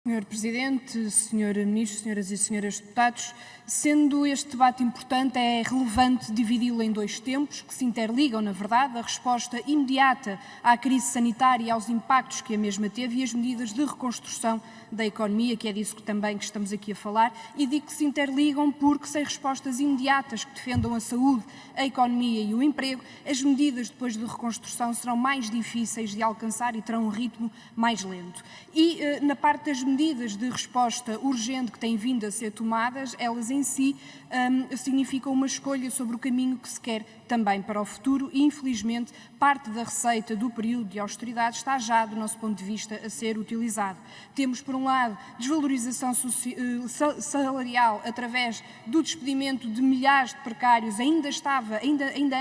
Senhor Presidente, Senhor Ministro, Senhoras e Senhores Deputados, sendo este debate importante, é relevante dividi-lo em dois tempos, que se interligam, na verdade, a resposta imediata à crise sanitária e aos impactos que a mesma teve e as medidas de reconstrução da economia, que é disso que também que estamos aqui a falar, e digo que se interligam porque, sem respostas imediatas que defendam a saúde, a economia e o emprego, as medidas depois de reconstrução serão mais difíceis de alcançar e terão um ritmo mais lento. E, na parte das medidas de resposta urgente que têm vindo a ser tomadas, elas em si significam uma escolha sobre o caminho que se quer também para o futuro e, infelizmente, parte da receita do período de austeridade está já, do nosso ponto de vista, a ser utilizado. Temos, por um lado, desvalorização salarial através do despedimento de milhares de precários, ainda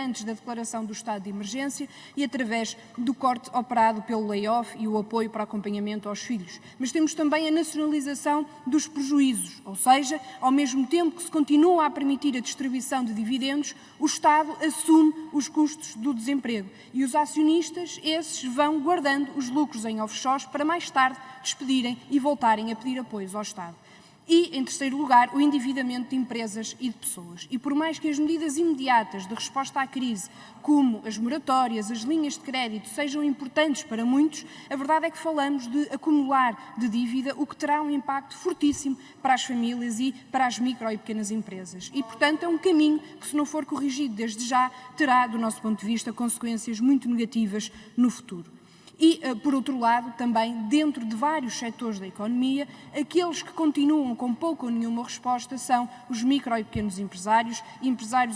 antes da declaração do estado de emergência, e através do corte operado pelo layoff e o apoio para acompanhamento aos filhos. Mas temos também a nacionalização dos prejuízos, ou seja, ao mesmo tempo que se continua a permitir a distribuição de dividendos, o Estado assume os custos do desemprego e os acionistas, esses, vão guardando os lucros em offshores para mais tarde despedirem e voltarem a pedir apoios ao Estado. E, em terceiro lugar, o endividamento de empresas e de pessoas. E por mais que as medidas imediatas de resposta à crise, como as moratórias, as linhas de crédito, sejam importantes para muitos, a verdade é que falamos de acumular de dívida, o que terá um impacto fortíssimo para as famílias e para as micro e pequenas empresas. E, portanto, é um caminho que, se não for corrigido desde já, terá, do nosso ponto de vista, consequências muito negativas no futuro. E, por outro lado, também, dentro de vários setores da economia, aqueles que continuam com pouca ou nenhuma resposta são os micro e pequenos empresários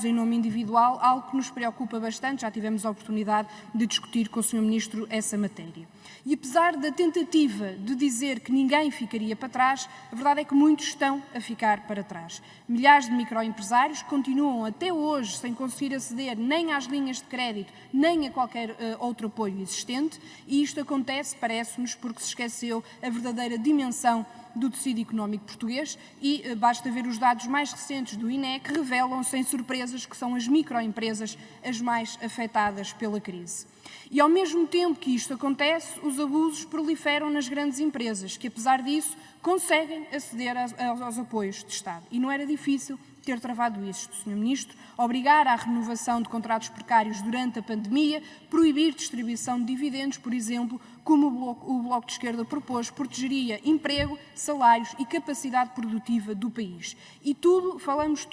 em nome individual, algo que nos preocupa bastante, já tivemos a oportunidade de discutir com o Sr. Ministro essa matéria. E apesar da tentativa de dizer que ninguém ficaria para trás, a verdade é que muitos estão a ficar para trás. Milhares de microempresários continuam até hoje sem conseguir aceder nem às linhas de crédito, nem a qualquer outro apoio existente, e isto acontece, parece-nos, porque se esqueceu a verdadeira dimensão do tecido económico português e basta ver os dados mais recentes do INE que revelam, sem surpresas, que são as microempresas as mais afetadas pela crise. E ao mesmo tempo que isto acontece, os abusos proliferam nas grandes empresas, que apesar disso conseguem aceder aos apoios de Estado. E não era difícil ter travado isto, Sr. Ministro, obrigar à renovação de contratos precários durante a pandemia, proibir distribuição de dividendos, por exemplo, como o Bloco de Esquerda propôs, protegeria emprego, salários e capacidade produtiva do país. E falamos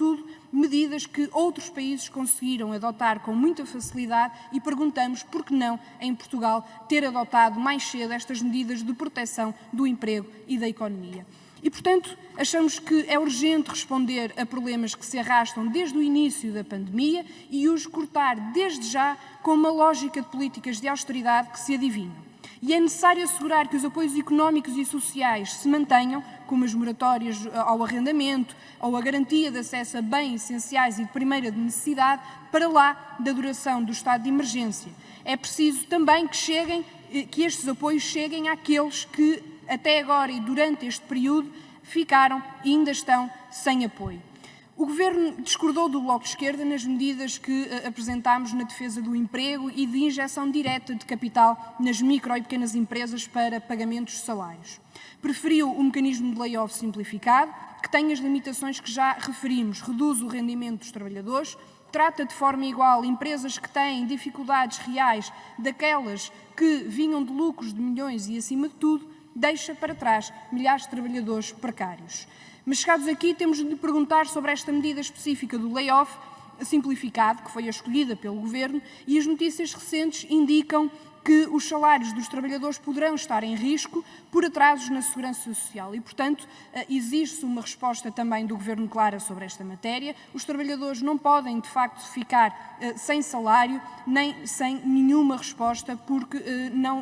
medidas que outros países conseguiram adotar com muita facilidade e perguntamos por que não, em Portugal, ter adotado mais cedo estas medidas de proteção do emprego e da economia. E, portanto, achamos que é urgente responder a problemas que se arrastam desde o início da pandemia e os cortar desde já com uma lógica de políticas de austeridade que se adivinham. E é necessário assegurar que os apoios económicos e sociais se mantenham, como as moratórias ao arrendamento ou a garantia de acesso a bens essenciais e de primeira necessidade, para lá da duração do estado de emergência. É preciso também que estes apoios cheguem àqueles que, até agora e durante este período, ficaram e ainda estão sem apoio. O Governo discordou do Bloco de Esquerda nas medidas que apresentámos na defesa do emprego e de injeção direta de capital nas micro e pequenas empresas para pagamentos de salários. Preferiu o mecanismo de layoff simplificado, que tem as limitações que já referimos, reduz o rendimento dos trabalhadores, trata de forma igual empresas que têm dificuldades reais daquelas que vinham de lucros de milhões e, acima de tudo, deixa para trás milhares de trabalhadores precários. Mas chegados aqui, temos de perguntar sobre esta medida específica do layoff simplificado, que foi a escolhida pelo Governo, e as notícias recentes indicam que os salários dos trabalhadores poderão estar em risco por atrasos na segurança social e, portanto, exige-se uma resposta também do Governo clara sobre esta matéria. Os trabalhadores não podem, de facto, ficar sem salário nem sem nenhuma resposta porque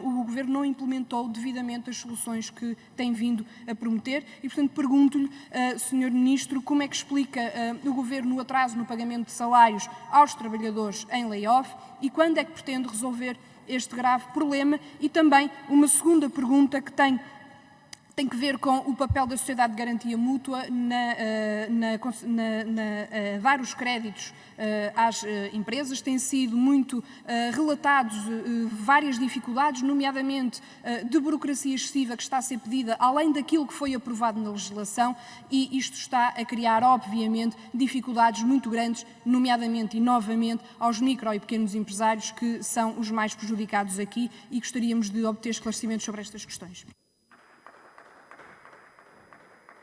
o Governo não implementou devidamente as soluções que tem vindo a prometer e, portanto, pergunto-lhe, Sr. Ministro, como é que explica o Governo o atraso no pagamento de salários aos trabalhadores em layoff e quando é que pretende resolver este grave problema? E também uma segunda pergunta que tem tem que ver com o papel da Sociedade de Garantia Mútua dar os créditos às empresas. Têm sido muito relatados várias dificuldades, nomeadamente de burocracia excessiva que está a ser pedida, além daquilo que foi aprovado na legislação, e isto está a criar, obviamente, dificuldades muito grandes, nomeadamente e novamente aos micro e pequenos empresários, que são os mais prejudicados aqui, e gostaríamos de obter esclarecimentos sobre estas questões.